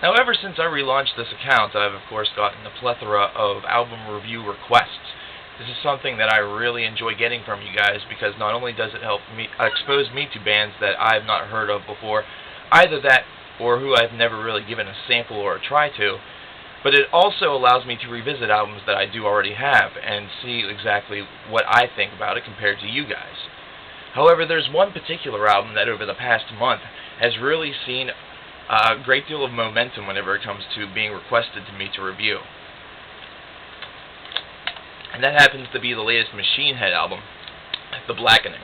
Now, ever since I relaunched this account, I've of course gotten a plethora of album review requests. This is something that I really enjoy getting from you guys because not only does it help me expose me to bands that I've not heard of before, either that or who I've never really given a sample or a try to, but it also allows me to revisit albums that I do already have and see exactly what I think about it compared to you guys. However, there's one particular album that over the past month has really seen a great deal of momentum whenever it comes to being requested to me to review. And that happens to be the latest Machine Head album, The Blackening.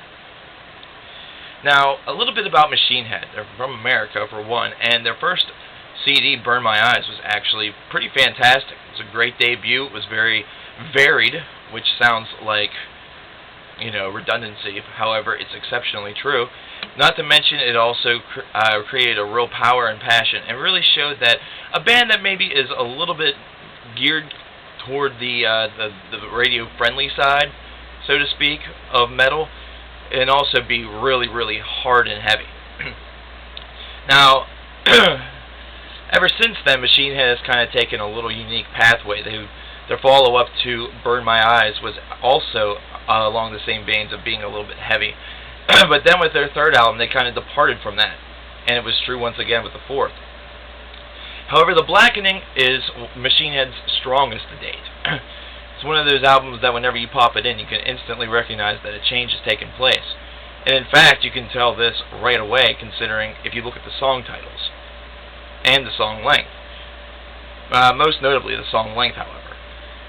Now, a little bit about Machine Head. They're from America, for one, and their first CD, Burn My Eyes, was actually pretty fantastic. It was a great debut. It was very varied, which sounds like, redundancy. However, it's exceptionally true. Not to mention, it also created a real power and passion, and really showed that a band that maybe is a little bit geared toward the radio-friendly side, so to speak, of metal, and also be really, really hard and heavy. Now, ever since then, Machine Head has kind of taken a little unique pathway. Their follow-up to Burn My Eyes was also along the same veins of being a little bit heavy. But then with their third album, they kind of departed from that, and it was true once again with the fourth. However, The Blackening is Machine Head's strongest to date. It's one of those albums that whenever you pop it in, you can instantly recognize that a change has taken place. And in fact, you can tell this right away, considering if you look at the song titles and the song length. Most notably, the song length, however.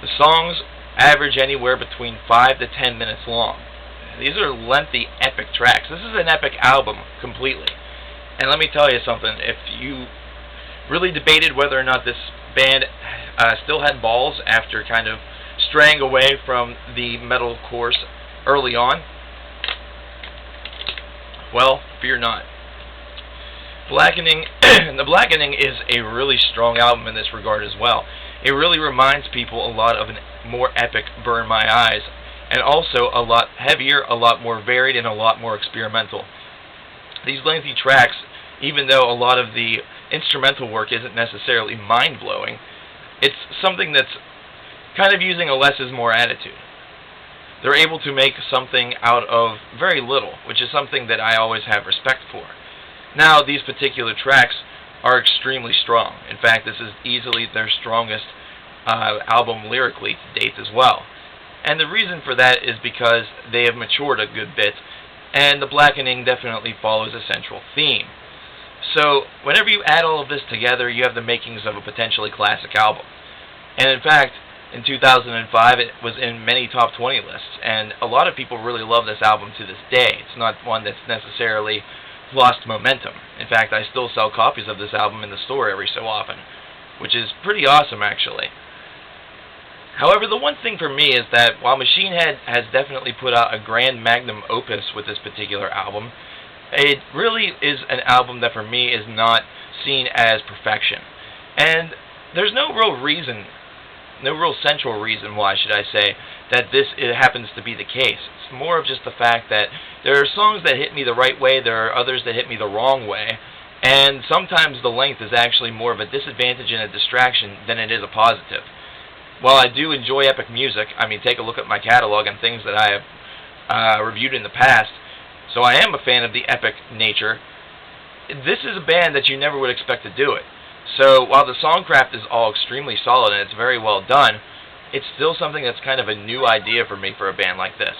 The songs average anywhere between 5 to 10 minutes long. These are lengthy, epic tracks. This is an epic album, completely. And let me tell you something, if you really debated whether or not this band still had balls after kind of straying away from the metal course early on, well, fear not. The Blackening is a really strong album in this regard as well. It really reminds people a lot of a more epic Burn My Eyes, and also a lot heavier, a lot more varied, and a lot more experimental. These lengthy tracks, even though a lot of the instrumental work isn't necessarily mind-blowing, it's something that's kind of using a less is more attitude. They're able to make something out of very little, which is something that I always have respect for. Now, these particular tracks are extremely strong. In fact, this is easily their strongest album lyrically to date as well. And the reason for that is because they have matured a good bit, and The Blackening definitely follows a central theme. So, whenever you add all of this together, you have the makings of a potentially classic album. And in fact, in 2005, it was in many top 20 lists, and a lot of people really love this album to this day. It's not one that's necessarily lost momentum. In fact, I still sell copies of this album in the store every so often, which is pretty awesome, actually. However, the one thing for me is that while Machine Head has definitely put out a grand magnum opus with this particular album, it really is an album that for me is not seen as perfection. And there's no real central reason why, should I say, that it happens to be the case. It's more of just the fact that there are songs that hit me the right way, there are others that hit me the wrong way, and sometimes the length is actually more of a disadvantage and a distraction than it is a positive. While I do enjoy epic music, I mean, take a look at my catalog and things that I have reviewed in the past, so I am a fan of the epic nature. This is a band that you never would expect to do it. So while the songcraft is all extremely solid and it's very well done, it's still something that's kind of a new idea for me for a band like this.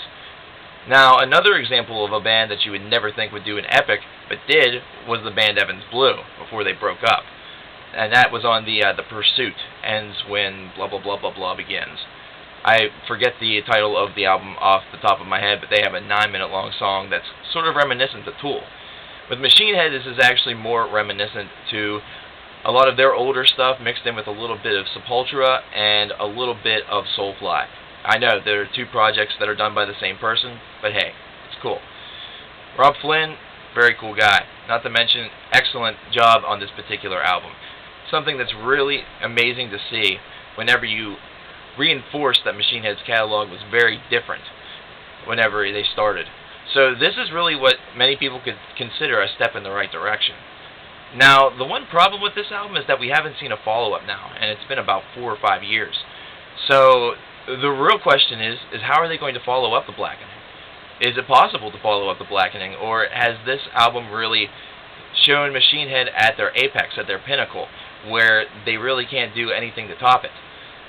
Now, another example of a band that you would never think would do an epic, but did, was the band Evans Blue, before they broke up. And that was on the Pursuit, Ends When Blah Blah Blah Blah Blah Begins. I forget the title of the album off the top of my head, but they have a 9-minute long song that's sort of reminiscent to Tool. With Machine Head, this is actually more reminiscent to a lot of their older stuff mixed in with a little bit of Sepultura and a little bit of Soulfly. I know there are two projects that are done by the same person, but hey, it's cool. Rob Flynn, very cool guy. Not to mention, excellent job on this particular album. Something that's really amazing to see whenever you reinforce that Machine Head's catalog was very different whenever they started. So this is really what many people could consider a step in the right direction. Now, the one problem with this album is that we haven't seen a follow-up now, and it's been about 4 or 5 years. So, the real question is how are they going to follow up the Blackening? Is it possible to follow up the Blackening, or has this album really shown Machine Head at their apex, at their pinnacle, where they really can't do anything to top it?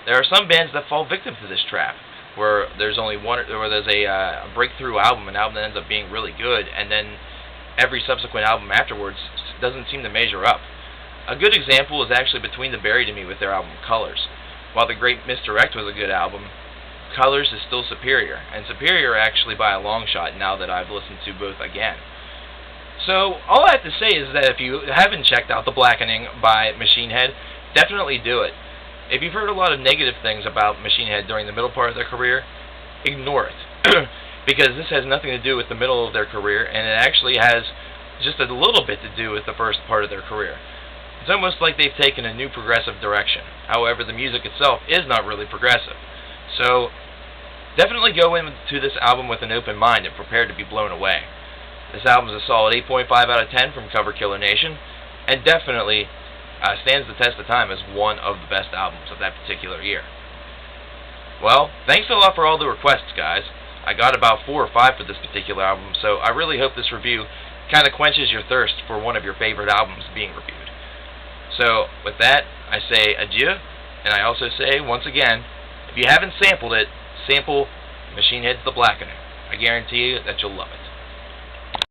There are some bands that fall victim to this trap, where there's only one, or there's a breakthrough album, an album that ends up being really good, and then every subsequent album afterwards doesn't seem to measure up. A good example is actually Between the Buried and Me with their album Colors. While The Great Misdirect was a good album, Colors is still superior, and superior actually by a long shot now that I've listened to both again. So, all I have to say is that if you haven't checked out The Blackening by Machine Head, definitely do it. If you've heard a lot of negative things about Machine Head during the middle part of their career, ignore it. Because this has nothing to do with the middle of their career, and it actually has just a little bit to do with the first part of their career. It's almost like they've taken a new progressive direction. However, the music itself is not really progressive. So, definitely go into this album with an open mind and prepare to be blown away. This album is a solid 8.5 out of 10 from coverkillernation, and definitely stands the test of time as one of the best albums of that particular year. Well, thanks a lot for all the requests, guys. I got about 4 or 5 for this particular album, so I really hope this review kind of quenches your thirst for one of your favorite albums being reviewed. So, with that, I say adieu, and I also say, once again, if you haven't sampled it, sample Machine Head's The Blackening. I guarantee you that you'll love it.